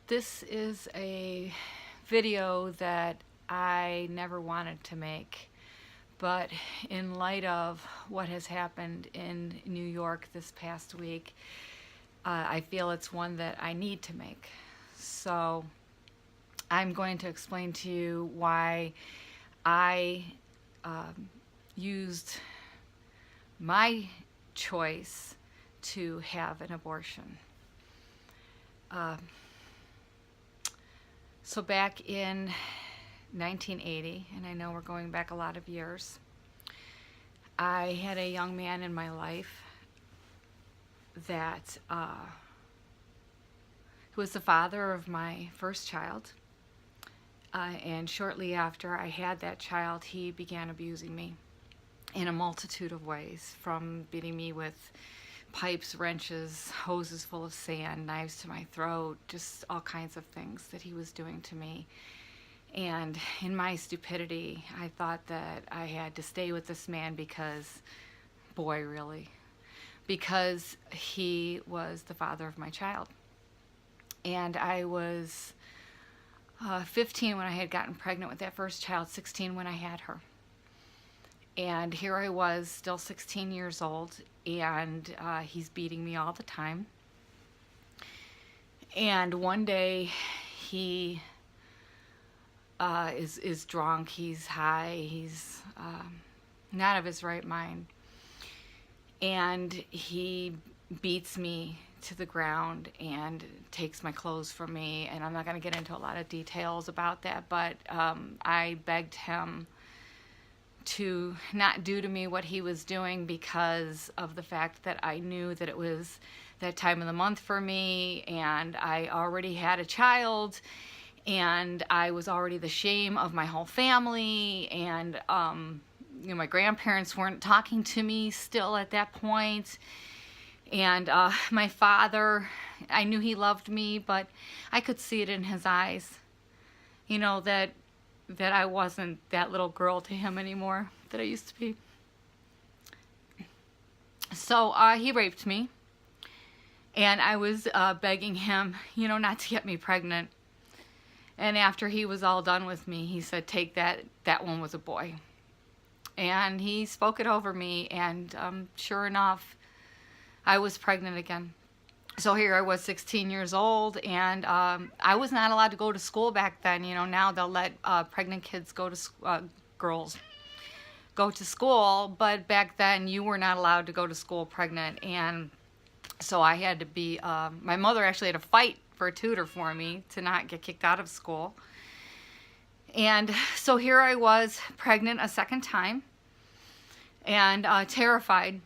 This is a video that I never wanted to make, but in light of what has happened in New York this past week, I feel it's one that I need to make. So I'm going to explain to you why I used my choice to have an abortion. So back in 1980, and I know we're going back a lot of years, I had a young man in my life that who was the father of my first child. And shortly after I had that child, he began abusing me in a multitude of ways, from beating me with pipes, wrenches, hoses full of sand, knives to my throat, just all kinds of things that he was doing to me. And in my stupidity, I thought that I had to stay with this man because, boy, really, because he was the father of my child. And I was 15 when I had gotten pregnant with that first child, 16 when I had her. And here I was, still 16 years old, and he's beating me all the time. And one day he is drunk, he's high, he's not of his right mind. And he beats me to the ground and takes my clothes from me. And I'm not going to get into a lot of details about that, but I begged him to not do to me what he was doing because of the fact that I knew that it was that time of the month for me, and I already had a child, and I was already the shame of my whole family, and my grandparents weren't talking to me still at that point. And my father, I knew he loved me, but I could see it in his eyes, that I wasn't that little girl to him anymore that I used to be. So he raped me, and I was begging him, not to get me pregnant. And after he was all done with me, he said, "Take that one was a boy." And he spoke it over me, and sure enough, I was pregnant again. So here I was, 16 years old, and I was not allowed to go to school back then. Now they'll let pregnant kids girls go to school, but back then you were not allowed to go to school pregnant. And so I had to be, my mother actually had to fight for a tutor for me to not get kicked out of school. And so here I was, pregnant a second time, and terrified.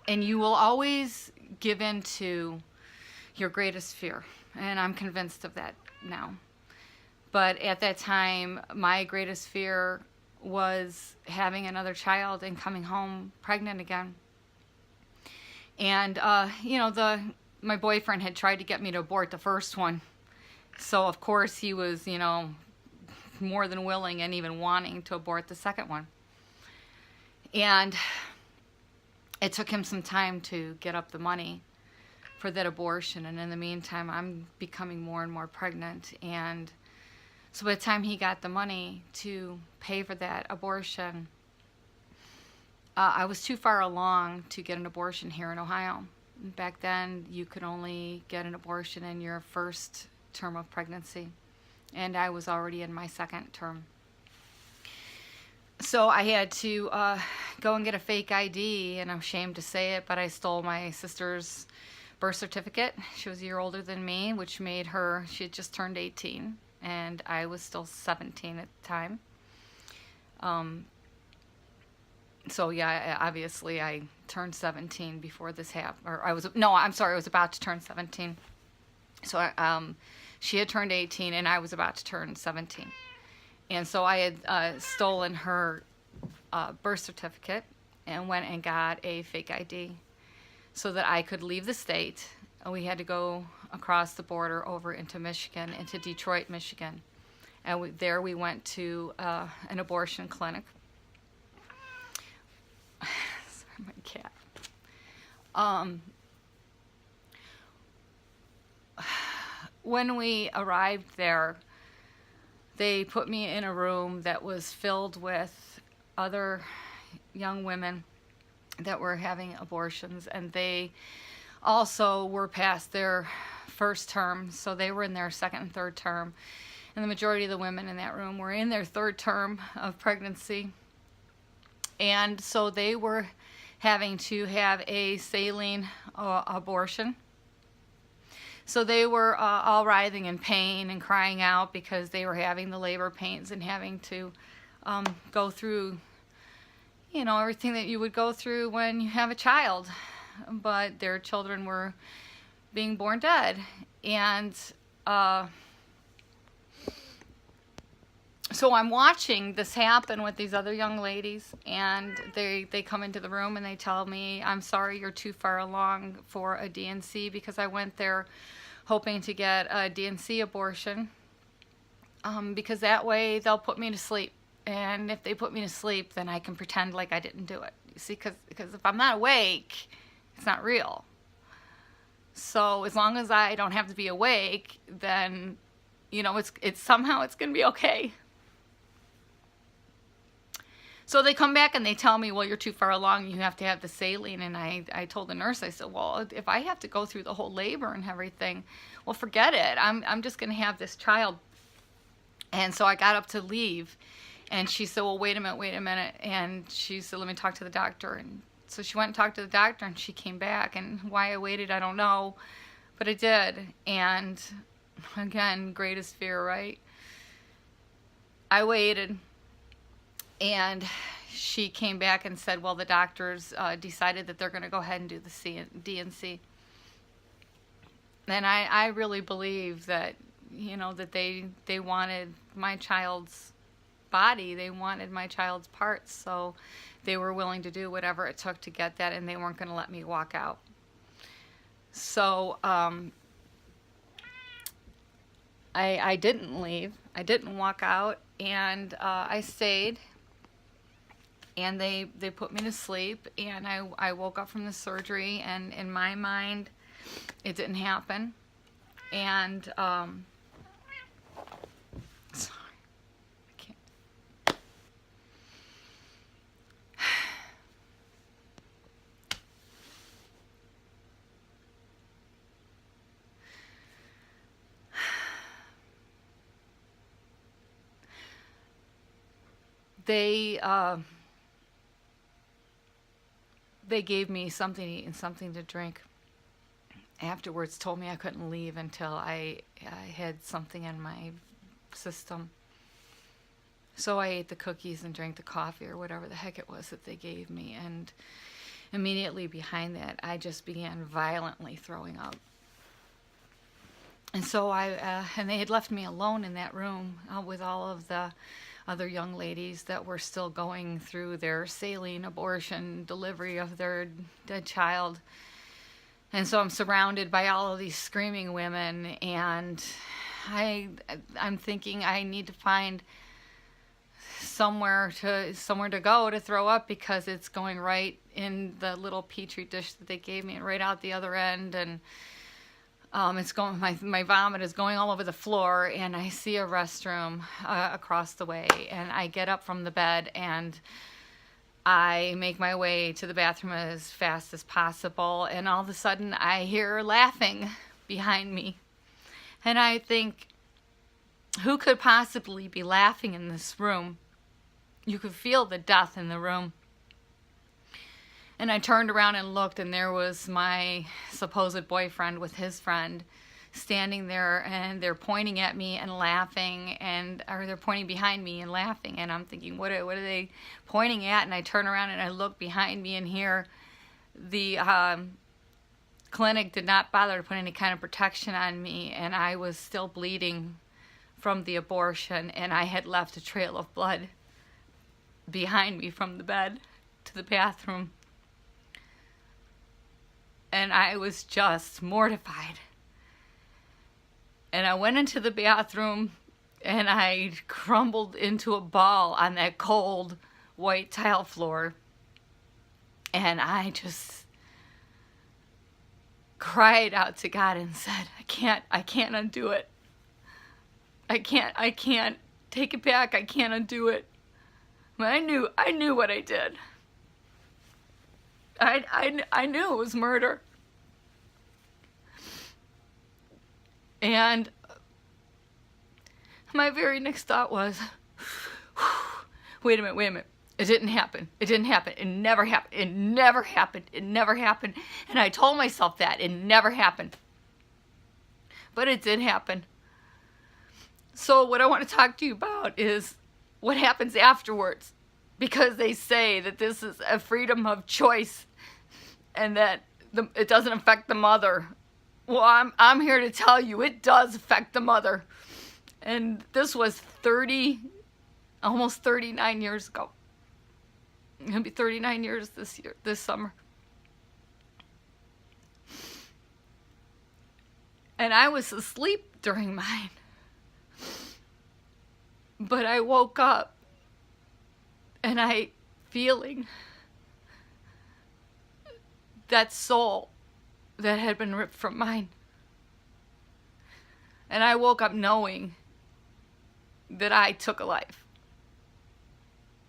And you will always give in to your greatest fear, and I'm convinced of that now. But at that time, my greatest fear was having another child and coming home pregnant again. And my boyfriend had tried to get me to abort the first one, so of course he was more than willing and even wanting to abort the second one. And it took him some time to get up the money for that abortion, and in the meantime I'm becoming more and more pregnant. And so by the time he got the money to pay for that abortion, I was too far along to get an abortion here in Ohio. Back then you could only get an abortion in your first term of pregnancy, and I was already in my second term. So I had to go and get a fake ID, and I'm ashamed to say it, but I stole my sister's birth certificate. She was a year older than me, which made her, she had just turned 18, and I was still 17 at the time. So yeah, obviously I turned 17 before this happened, or I was about to turn 17. So she had turned 18, and I was about to turn 17. And so I had stolen her birth certificate and went and got a fake ID so that I could leave the state. We had to go across the border over into Michigan, into Detroit, Michigan. And there we went to an abortion clinic. Sorry, my cat. when we arrived there, they put me in a room that was filled with other young women that were having abortions, and they also were past their first term, so they were in their second and third term, and the majority of the women in that room were in their third term of pregnancy, and so they were having to have a saline abortion. So they were all writhing in pain and crying out because they were having the labor pains and having to go through, you know, everything that you would go through when you have a child. But their children were being born dead. And so I'm watching this happen with these other young ladies, and they come into the room and they tell me, I'm sorry, you're too far along for a D&C, because I went there hoping to get a D&C abortion, because that way they'll put me to sleep. And if they put me to sleep, then I can pretend like I didn't do it. You see, because if I'm not awake, it's not real. So as long as I don't have to be awake, then, you know, it's somehow it's going to be okay. So they come back and they tell me, well, you're too far along, you have to have the saline. And I told the nurse, I said, well, if I have to go through the whole labor and everything, well, forget it. I'm just going to have this child. And so I got up to leave, and she said, well, wait a minute. And she said, let me talk to the doctor. And so she went and talked to the doctor, and she came back. And why I waited, I don't know, but I did. And again, greatest fear, right? I waited. And she came back and said, well, the doctors decided that they're going to go ahead and do the D&C. And I really believe that, you know, that they wanted my child's body. They wanted my child's parts. So they were willing to do whatever it took to get that, and they weren't going to let me walk out. So I didn't leave. I didn't walk out, and I stayed. And they put me to sleep, and I woke up from the surgery, and in my mind, it didn't happen. And, sorry, I can't. They gave me something to eat and something to drink. Afterwards, told me I couldn't leave until I had something in my system. So I ate the cookies and drank the coffee or whatever the heck it was that they gave me. And immediately behind that, I just began violently throwing up. And so and they had left me alone in that room with all of the other young ladies that were still going through their saline abortion delivery of their dead child. And so I'm surrounded by all of these screaming women, and I'm thinking I need to find somewhere to go to throw up, because it's going right in the little petri dish that they gave me and right out the other end. And it's going, my vomit is going all over the floor, and I see a restroom across the way, and I get up from the bed and I make my way to the bathroom as fast as possible, and all of a sudden I hear laughing behind me. And I think, who could possibly be laughing in this room? You could feel the death in the room. And I turned around and looked, and there was my supposed boyfriend with his friend standing there, and they're pointing at me and laughing, or they're pointing behind me and laughing. And I'm thinking, what are they pointing at? And I turn around and I look behind me, and here the clinic did not bother to put any kind of protection on me, and I was still bleeding from the abortion, and I had left a trail of blood behind me from the bed to the bathroom. And I was just mortified. And I went into the bathroom, and I crumbled into a ball on that cold white tile floor. And I just cried cried out to God and said, I can't undo it. I can't take it back. I can't undo it. But I knew what I did. I knew it was murder. And my very next thought was, wait a minute. It didn't happen. It didn't happen. It never happened. It never happened. It never happened. And I told myself that. It never happened. But it did happen. So what I want to talk to you about is what happens afterwards. Because they say that this is a freedom of choice and that it doesn't affect the mother. Well, I'm here to tell you it does affect the mother. And this was almost 39 years ago. It's going to be 39 years this summer. And I was asleep during mine. But I woke up and I feeling that soul that had been ripped from mine. And I woke up knowing that I took a life.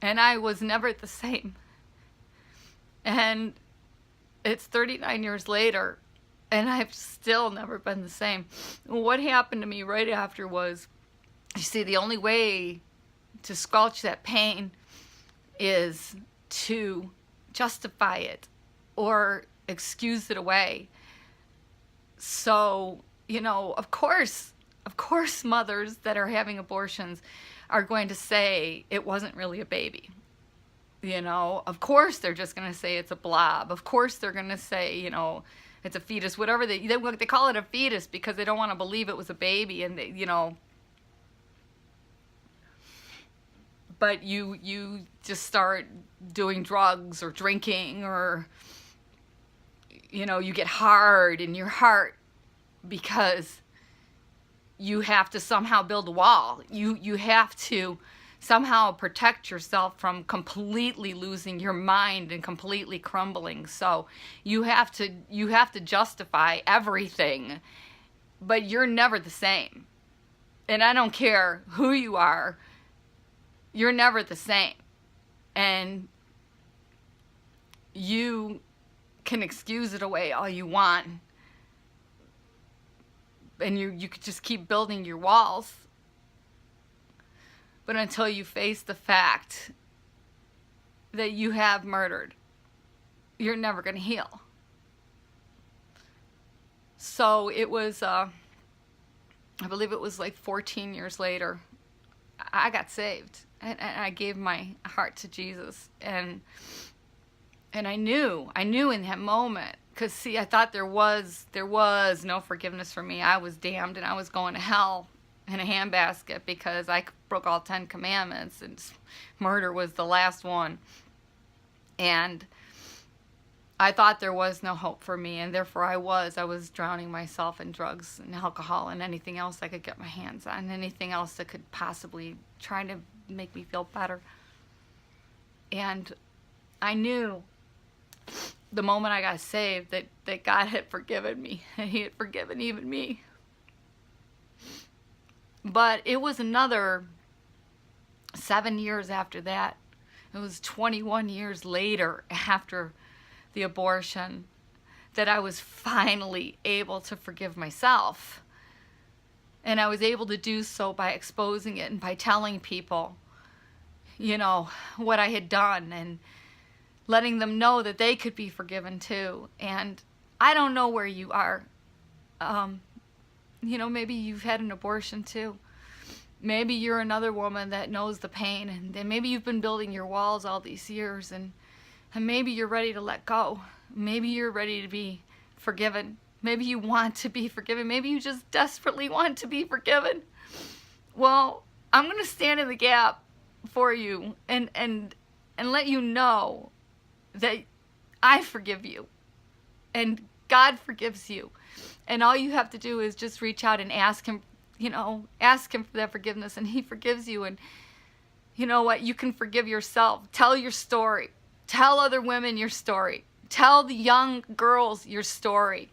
And I was never the same. And it's 39 years later, and I've still never been the same. What happened to me right after was, you see, the only way to squelch that pain is to justify it or excuse it away. So, of course mothers that are having abortions are going to say it wasn't really a baby. Of course they're just going to say it's a blob. Of course they're going to say, it's a fetus, whatever they call it a fetus because they don't want to believe it was a baby, and but you just start doing drugs or drinking, or you get hard in your heart because you have to somehow build a wall. You have to somehow protect yourself from completely losing your mind and completely crumbling. So you have to justify everything, but you're never the same. And I don't care who you are, you're never the same. And you can excuse it away all you want. And you could just keep building your walls. But until you face the fact that you have murdered, you're never going to heal. So it was, I believe it was like 14 years later, I got saved. And I gave my heart to Jesus. And I knew in that moment, because see, I thought there was no forgiveness for me. I was damned and I was going to hell in a handbasket because I broke all 10 commandments and murder was the last one. And I thought there was no hope for me, and therefore I was drowning myself in drugs and alcohol and anything else I could get my hands on, anything else that could possibly try to make me feel better. And I knew the moment I got saved that God had forgiven me, and He had forgiven even me. But it was another 7 years after that. It was 21 years later after the abortion that I was finally able to forgive myself. And I was able to do so by exposing it and by telling people, what I had done, and letting them know that they could be forgiven too. And I don't know where you are. Maybe you've had an abortion too. Maybe you're another woman that knows the pain, and maybe you've been building your walls all these years, and maybe you're ready to let go. Maybe you're ready to be forgiven. Maybe you want to be forgiven. Maybe you just desperately want to be forgiven. Well, I'm going to stand in the gap for you and let you know that I forgive you and God forgives you. And all you have to do is just reach out and ask Him, ask Him for that forgiveness, and He forgives you. And you know what? You can forgive yourself. Tell your story. Tell other women your story. Tell the young girls your story.